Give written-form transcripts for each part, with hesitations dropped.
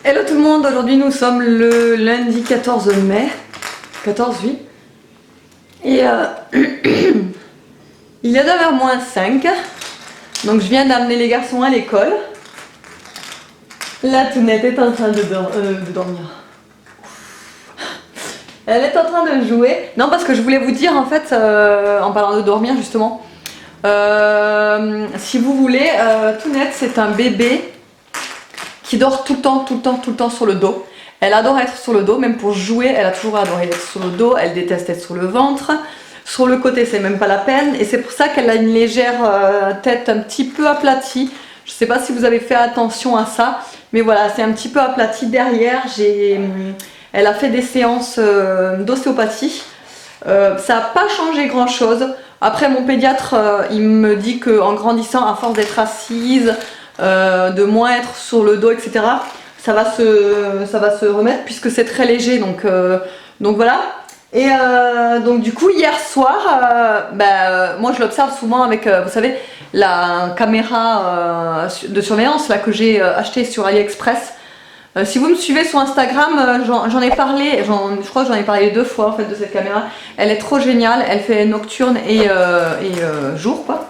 Hello tout le monde, aujourd'hui nous sommes le lundi 14 mai. 14, oui. Et il est 9h-5. Donc je viens d'amener les garçons à l'école. La Tounette est en train de dormir. Elle est en train de jouer. Non, parce que je voulais vous dire en fait, en parlant de dormir justement, si vous voulez, Tounette c'est un bébé qui dort tout le temps sur le dos. Elle adore être sur le dos, même pour jouer, elle a toujours adoré être sur le dos, elle déteste être sur le ventre. Sur le côté, c'est même pas la peine, et c'est pour ça qu'elle a une légère tête un petit peu aplatie. Je sais pas si vous avez fait attention à ça, mais voilà, c'est un petit peu aplati derrière. Elle a fait des séances d'ostéopathie. Ça n'a pas changé grand chose. Après, mon pédiatre, il me dit qu'en grandissant, à force d'être assise, de moins être sur le dos, etc., ça va se remettre puisque c'est très léger. Donc voilà. Et donc du coup hier soir, moi je l'observe souvent avec, vous savez, la caméra de surveillance là, que j'ai acheté sur AliExpress. Si vous me suivez sur Instagram, j'en ai parlé, je crois que j'en ai parlé 2 fois en fait de cette caméra. Elle est trop géniale, elle fait nocturne et jour quoi.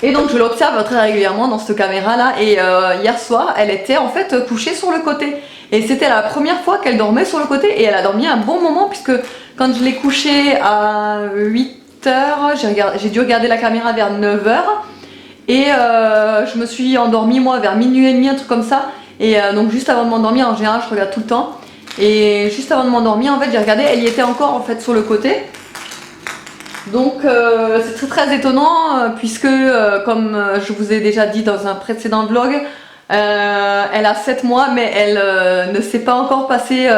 Et donc je l'observe très régulièrement dans cette caméra là, et hier soir elle était en fait couchée sur le côté. Et c'était la première fois qu'elle dormait sur le côté, et elle a dormi un bon moment puisque quand je l'ai couchée à 8h, j'ai dû regarder la caméra vers 9h, et je me suis endormie moi vers minuit et demi, un truc comme ça. Et donc juste avant de m'endormir, en général je regarde tout le temps, et juste avant de m'endormir en fait j'ai regardé, elle y était encore en fait sur le côté. Donc c'est très étonnant puisque comme je vous ai déjà dit dans un précédent vlog, elle a 7 mois, mais elle ne s'est pas encore passée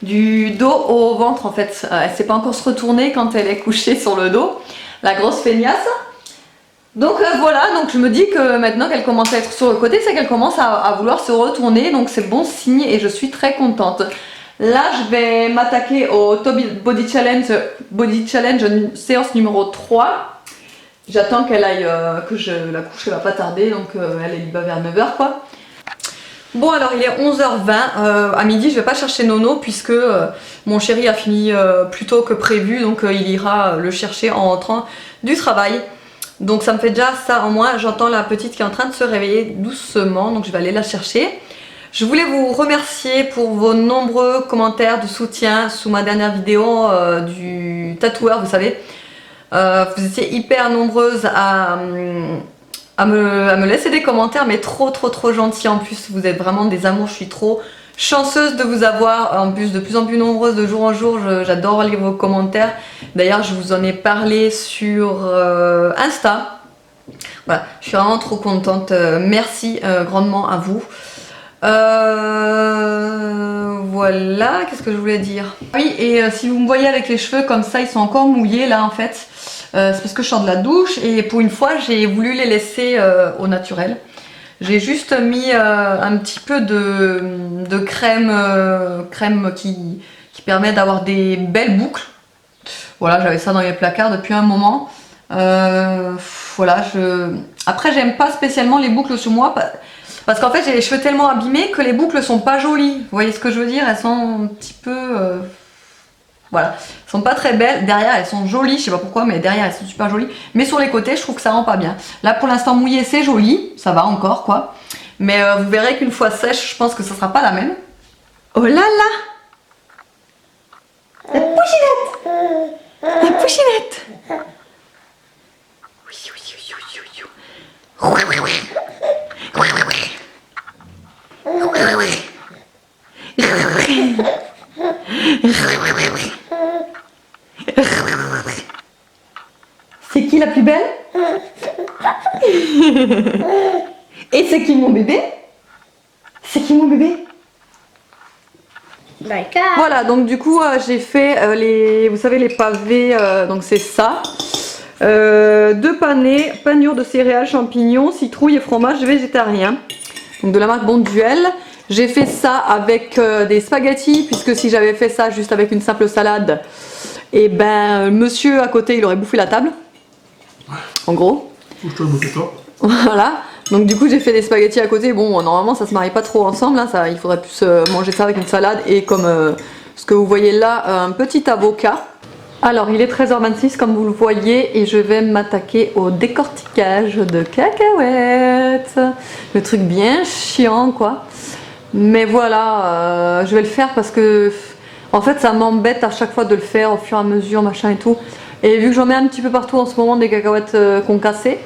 du dos au ventre en fait. Elle ne sait pas encore se retourner quand elle est couchée sur le dos, la grosse feignasse. Donc voilà, donc je me dis que maintenant qu'elle commence à être sur le côté, c'est qu'elle commence à vouloir se retourner, donc c'est bon signe et je suis très contente. Là je vais m'attaquer au Body Challenge séance numéro 3. J'attends qu'elle aille, que je la couche, elle va pas tarder, donc elle est libre vers 9h quoi. Bon alors il est 11h20, à midi je vais pas chercher Nono puisque mon chéri a fini plus tôt que prévu, donc il ira le chercher en rentrant du travail. Donc ça me fait déjà ça en moins. J'entends la petite qui est en train de se réveiller doucement, donc je vais aller la chercher. Je voulais vous remercier pour vos nombreux commentaires de soutien sous ma dernière vidéo du tatoueur, vous savez. Vous étiez hyper nombreuses à me laisser des commentaires, mais trop gentils en plus. Vous êtes vraiment des amours, je suis trop chanceuse de vous avoir, en plus de plus en plus nombreuses de jour en jour. J'adore lire vos commentaires. D'ailleurs je vous en ai parlé sur Insta. Voilà, je suis vraiment trop contente. Merci grandement à vous. Voilà, qu'est-ce que je voulais dire? Oui, et si vous me voyez avec les cheveux comme ça, ils sont encore mouillés là en fait. C'est parce que je sors de la douche et pour une fois j'ai voulu les laisser au naturel. J'ai juste mis un petit peu de crème qui permet d'avoir des belles boucles. Voilà, j'avais ça dans les placards depuis un moment. Voilà, après j'aime pas spécialement les boucles sur moi parce qu'en fait j'ai les cheveux tellement abîmés que les boucles sont pas jolies. Vous voyez ce que je veux dire? Elles sont un petit peu... voilà, elles sont pas très belles. Derrière elles sont jolies, je sais pas pourquoi, mais derrière elles sont super jolies. Mais sur les côtés je trouve que ça rend pas bien. Là pour l'instant mouillé c'est joli, ça va encore quoi. Mais vous verrez qu'une fois sèche, je pense que ça sera pas la même. Oh là là! La pouchinette! La pouchinette! C'est qui la plus belle? Et c'est qui mon bébé? C'est qui mon bébé? Voilà, donc du coup j'ai fait vous savez les pavés, donc c'est ça. 2 panures de céréales, champignons, citrouille et fromage végétarien. Donc de la marque Bonduel. J'ai fait ça avec des spaghettis, puisque si j'avais fait ça juste avec une simple salade, et ben monsieur à côté il aurait bouffé la table. En gros. Je te le bouffais pas. Voilà. Donc du coup j'ai fait des spaghettis à côté. Bon normalement ça se marie pas trop ensemble, hein, ça, il faudrait plus manger ça avec une salade et comme ce que vous voyez là, un petit avocat. Alors il est 13h26 comme vous le voyez et je vais m'attaquer au décortiquage de cacahuètes. Le truc bien chiant quoi. Mais voilà, je vais le faire parce que en fait ça m'embête à chaque fois de le faire au fur et à mesure machin et tout. Et vu que j'en mets un petit peu partout en ce moment des cacahuètes concassées,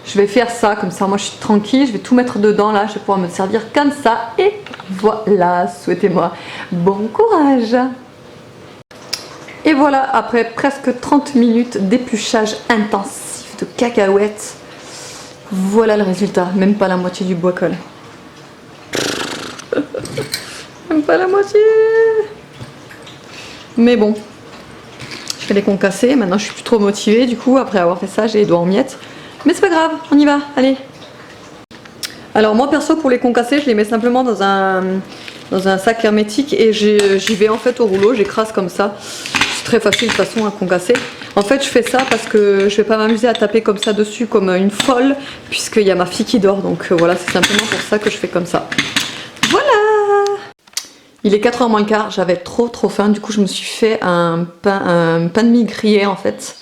je vais faire ça comme ça. Moi je suis tranquille, je vais tout mettre dedans là, je vais pouvoir me servir comme ça. Et voilà, souhaitez-moi bon courage. Et voilà, après presque 30 minutes d'épluchage intensif de cacahuètes, voilà le résultat, même pas la moitié du bois-colle. Même pas la moitié. Mais bon, je vais les concasser, maintenant je suis plus trop motivée du coup, après avoir fait ça j'ai les doigts en miettes. Mais c'est pas grave, on y va, allez. Alors moi perso pour les concasser, je les mets simplement dans un sac hermétique et j'y vais en fait au rouleau, j'écrase comme ça. Très facile de toute façon à concasser. En fait je fais ça parce que je vais pas m'amuser à taper comme ça dessus comme une folle puisqu'il y a ma fille qui dort, donc voilà, c'est simplement pour ça que je fais comme ça. Voilà. Il est 4h moins le quart, j'avais trop faim, du coup je me suis fait un pain de mie grillé en fait.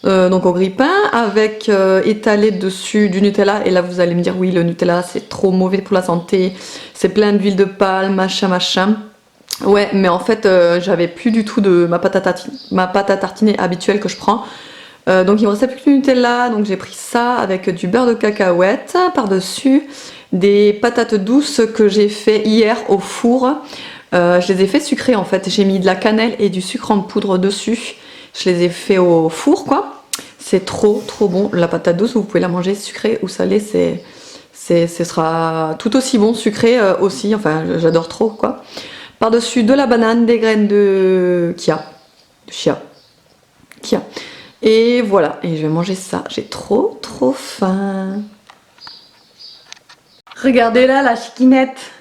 Donc au grille-pain avec étalé dessus du Nutella, et là vous allez me dire oui le Nutella c'est trop mauvais pour la santé, c'est plein d'huile de palme, machin. Ouais, mais en fait, j'avais plus du tout de ma pâte à tartiner habituelle que je prends. Donc il me restait plus que du Nutella, donc j'ai pris ça avec du beurre de cacahuète par-dessus, des patates douces que j'ai fait hier au four. Je les ai fait sucrées en fait, j'ai mis de la cannelle et du sucre en poudre dessus. Je les ai fait au four quoi. C'est trop bon. La patate douce, vous pouvez la manger sucrée ou salée, ce sera tout aussi bon, sucré aussi, enfin j'adore trop quoi. Par-dessus de la banane, des graines de chia. Et voilà, et je vais manger ça. J'ai trop faim. Regardez là la chiquinette.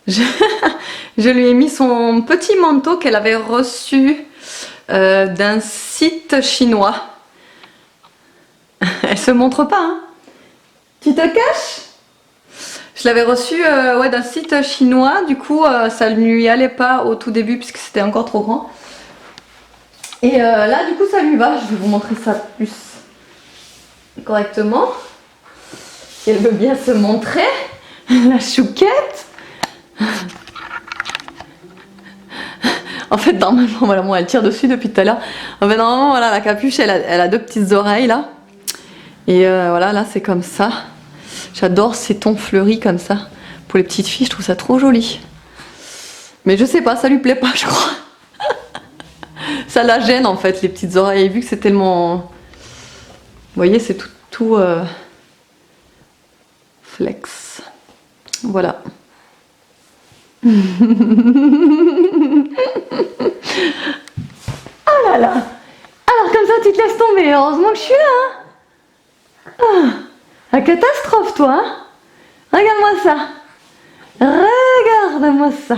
Je lui ai mis son petit manteau qu'elle avait reçu d'un site chinois. Elle se montre pas, hein. Tu te caches? Je l'avais reçu ouais, d'un site chinois, du coup ça ne lui allait pas au tout début puisque c'était encore trop grand. Et là du coup ça lui va, je vais vous montrer ça plus correctement. Si elle veut bien se montrer, la chouquette. En fait normalement, voilà, moi elle tire dessus depuis tout à l'heure. En fait normalement voilà, la capuche elle a deux petites oreilles là. Et voilà, là c'est comme ça. J'adore ces tons fleuris comme ça. Pour les petites filles, je trouve ça trop joli. Mais je sais pas, ça lui plaît pas, je crois. Ça la gêne en fait, les petites oreilles. Et vu que c'est tellement... Vous voyez, c'est tout flex. Voilà. Oh là là. Alors comme ça, tu te laisses tomber. Heureusement que je suis là. Hein. Ah. La catastrophe, toi, hein? Regarde-moi ça. Regarde-moi ça.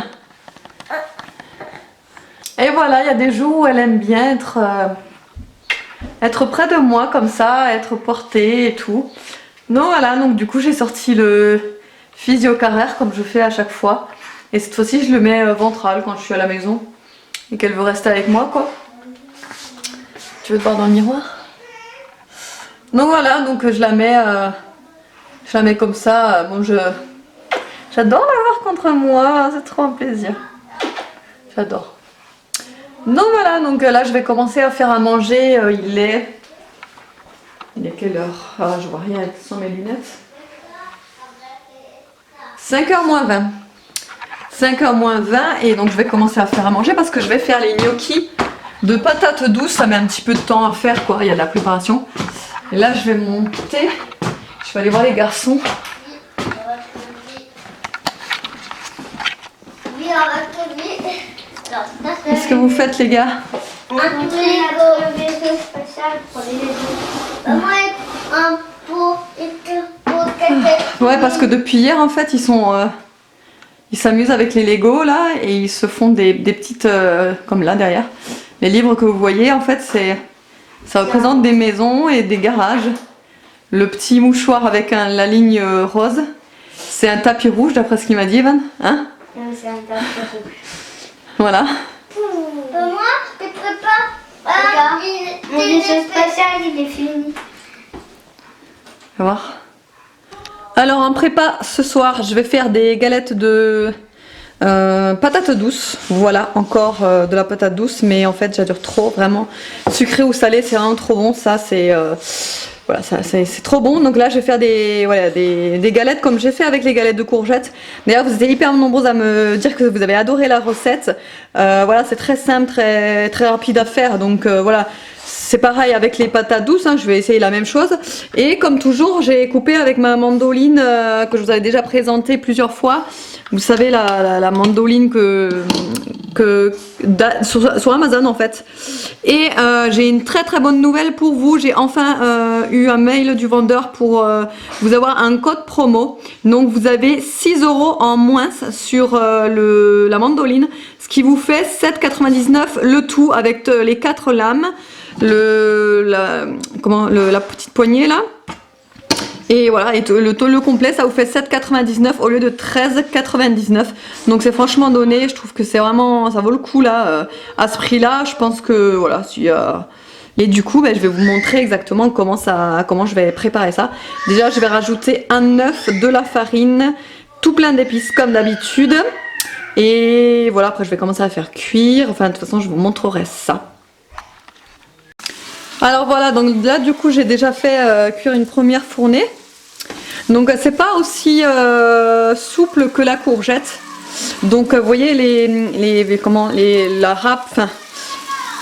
Et voilà, il y a des jours où elle aime bien être près de moi comme ça, être portée et tout. Donc voilà, donc du coup j'ai sorti le physio carrère comme je fais à chaque fois. Et cette fois-ci je le mets ventral quand je suis à la maison et qu'elle veut rester avec moi quoi. Tu veux te voir dans le miroir? Donc voilà, donc je la mets comme ça. Bon, j'adore l'avoir contre moi, c'est trop un plaisir. J'adore. Donc voilà, donc là je vais commencer à faire à manger. Il est quelle heure? Ah, je vois rien sans mes lunettes. 5h moins 20. 5h moins 20 et donc je vais commencer à faire à manger parce que je vais faire les gnocchis de patates douces. Ça met un petit peu de temps à faire quoi, il y a de la préparation. Et là je vais monter. Je vais aller voir les garçons. Qu'est-ce que vous faites les gars? Ouais, parce que depuis hier en fait ils s'amusent avec les Lego là et ils se font des petites comme là derrière. Les livres que vous voyez en fait ça représente des maisons et des garages. Le petit mouchoir avec la ligne rose. C'est un tapis rouge d'après ce qu'il m'a dit, Evan. Hein? Non, c'est un tapis rouge. Voilà. Moi, je prépare. Mon vaisseau spatial, il est fini. On va voir. Alors en prépa, ce soir, je vais faire des galettes de patates douces. Voilà, encore de la patate douce, mais en fait, j'adore trop, vraiment. Sucré ou salé, c'est vraiment trop bon. Ça, c'est voilà, c'est trop bon. Donc là, je vais faire des galettes comme j'ai fait avec les galettes de courgettes. D'ailleurs, vous étiez hyper nombreuses à me dire que vous avez adoré la recette. Voilà, c'est très simple, très rapide à faire. Donc voilà. C'est pareil avec les patates douces, hein, je vais essayer la même chose. Et comme toujours, j'ai coupé avec ma mandoline que je vous avais déjà présentée plusieurs fois. Vous savez, la mandoline sur Amazon en fait. Et j'ai une très bonne nouvelle pour vous. J'ai enfin eu un mail du vendeur pour vous avoir un code promo. Donc vous avez 6 € en moins sur la mandoline. Ce qui vous fait 7,99 le tout avec les 4 lames. La petite poignée là, et voilà, et le complet ça vous fait 7,99 au lieu de 13,99. Donc c'est franchement donné, je trouve que c'est vraiment, ça vaut le coup là, à ce prix là. Je pense que voilà, et du coup je vais vous montrer exactement comment je vais préparer ça. Déjà je vais rajouter un œuf, de la farine, tout plein d'épices comme d'habitude, et voilà, après je vais commencer à faire cuire. Enfin de toute façon je vous montrerai ça. Alors voilà, donc là du coup j'ai déjà fait cuire une première fournée. Donc c'est pas aussi souple que la courgette. Donc vous voyez la râpe, enfin,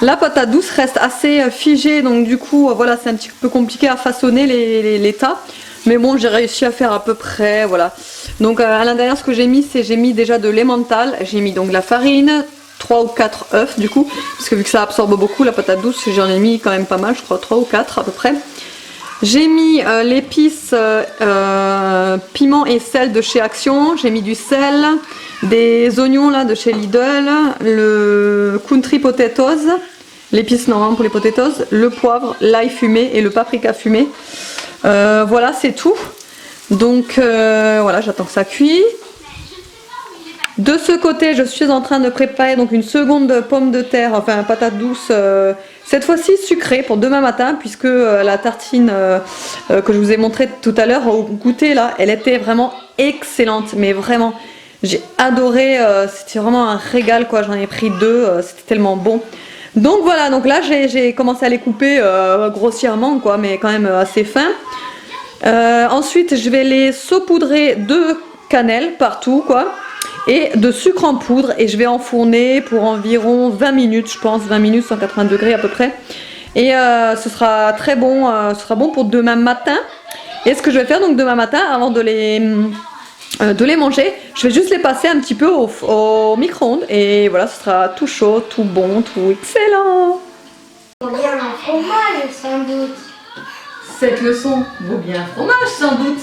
la patate douce reste assez figée. Donc du coup voilà, c'est un petit peu compliqué à façonner les tas. Mais bon, j'ai réussi à faire à peu près, voilà. Donc à l'intérieur ce que j'ai mis, c'est j'ai mis déjà de l'emmental. J'ai mis donc la farine, 3 ou 4 œufs du coup, parce que vu que ça absorbe beaucoup la patate douce, j'en ai mis quand même pas mal, je crois 3 ou 4 à peu près. J'ai mis l'épice piment et sel de chez Action, j'ai mis du sel, des oignons là de chez Lidl, le country potatoes, l'épice normale pour les potatoes, le poivre, l'ail fumé et le paprika fumé. Voilà, c'est tout. Donc voilà, j'attends que ça cuise. De ce côté, je suis en train de préparer donc une seconde pomme de terre, enfin patate douce, cette fois-ci sucrée pour demain matin, puisque la tartine que je vous ai montrée tout à l'heure au goûter là, elle était vraiment excellente, mais vraiment, j'ai adoré, c'était vraiment un régal quoi, j'en ai pris 2, c'était tellement bon. Donc voilà, donc là j'ai commencé à les couper grossièrement quoi, mais quand même assez fin. Ensuite, je vais les saupoudrer de cannelle partout quoi, et de sucre en poudre, et je vais enfourner pour environ 20 minutes, je pense, 20 minutes, 180 degrés à peu près. Et ce sera très bon, ce sera bon pour demain matin. Et ce que je vais faire donc demain matin, avant de les manger, je vais juste les passer un petit peu au micro-ondes, et voilà, ce sera tout chaud, tout bon, tout excellent. Vaut bien un fromage sans doute. Cette leçon vaut bien un fromage sans doute.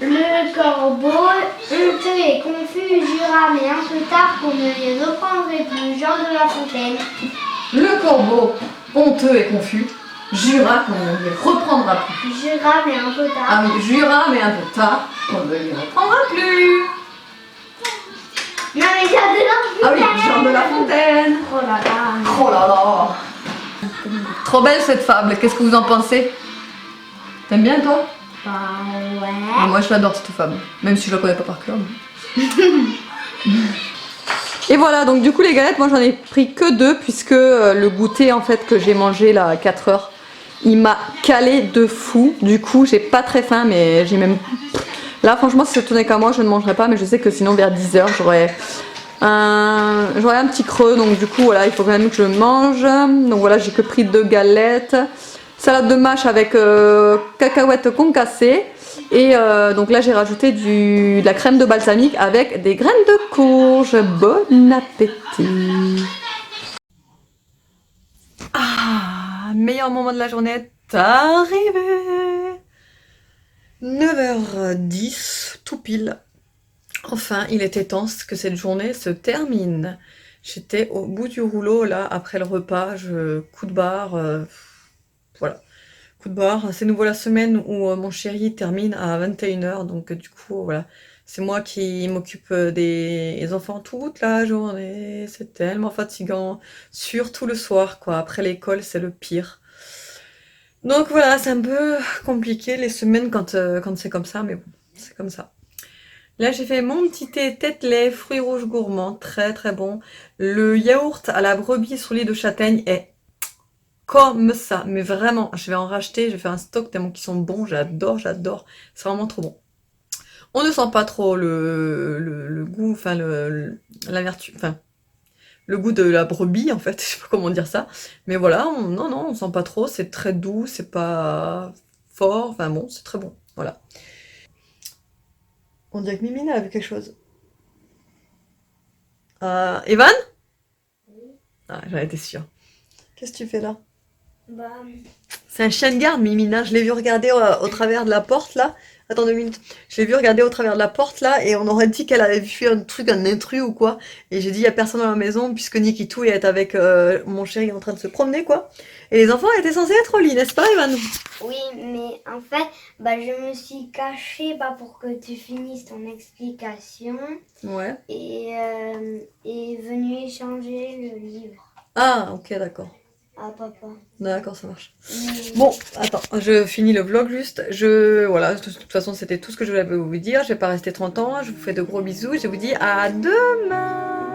Le corbeau, honteux et confus, jura, mais un peu tard qu'on ne les reprendrait plus. Jean de La Fontaine. Le corbeau, honteux et confus, jura qu'on ne les reprendra plus. Jura, mais un peu tard. Ah oui, jura, mais un peu tard, qu'on ne les reprendra plus. Non mais Jean de La Fontaine. Ah oui, Jean de La Fontaine. Oh là là. Oh là là. Trop belle cette fable, qu'est-ce que vous en pensez? T'aimes bien toi? Bah Ah, ouais. moi je l'adore cette fable, même si je la connais pas par cœur. Et voilà, donc du coup les galettes, moi j'en ai pris que 2, puisque le goûter en fait que j'ai mangé là à 4 heures, il m'a calé de fou. Du coup j'ai pas très faim, mais j'ai même... Là franchement si ça tenait qu'à moi je ne mangerais pas, mais je sais que sinon vers 10 heures j'aurais un petit creux. Donc du coup voilà, il faut quand même que je mange. Donc voilà, j'ai que pris 2 galettes. Salade de mâche avec cacahuètes concassées. Et donc là j'ai rajouté de la crème de balsamique avec des graines de courge. Bon appétit. Ah, meilleur moment de la journée est arrivé. 9h10, tout pile. Enfin, il était temps que cette journée se termine. J'étais au bout du rouleau là, après le repas, coup de barre. voilà. Coup de barre. C'est nouveau la semaine où mon chéri termine à 21h, donc du coup, voilà. C'est moi qui m'occupe des enfants toute la journée. C'est tellement fatigant. Surtout le soir, quoi. Après l'école, c'est le pire. Donc voilà, c'est un peu compliqué les semaines quand c'est comme ça, mais bon, c'est comme ça. Là, j'ai fait mon petit thé tête lait, fruits rouges gourmands, très très bon. Le yaourt à la brebis sur lit de châtaigne est comme ça, mais vraiment, je vais en racheter, je vais faire un stock tellement qu'ils sont bons, j'adore, j'adore, c'est vraiment trop bon. On ne sent pas trop le goût, enfin la vertu, enfin le goût de la brebis en fait, je sais pas comment dire ça, mais voilà, non non, on sent pas trop, c'est très doux, c'est pas fort, enfin bon, c'est très bon, voilà. On dirait que Mimina a vu quelque chose. Evan? Ah, j'en étais sûre. Qu'est-ce que tu fais là? Bah, C'est un chien de garde, Mimina. Je l'ai vu regarder au travers de la porte là. Attends 2 minutes. Je l'ai vu regarder au travers de la porte là et on aurait dit qu'elle avait vu un truc, un intrus ou quoi. Et j'ai dit, il y a personne dans la maison puisque Nikitou est avec mon chéri en train de se promener quoi. Et les enfants étaient censés être au lit, n'est-ce pas, Evan? oui, mais en fait, bah, je me suis cachée pour que tu finisses ton explication Ouais. et est venue échanger le livre Ah, ok, d'accord. à papa. D'accord, ça marche. Mais- Bon, attends, je finis le vlog juste. Voilà, de toute façon, c'était tout ce que je voulais vous dire. Je vais pas rester 30 ans. Je vous fais de gros bisous. Je vous dis à demain.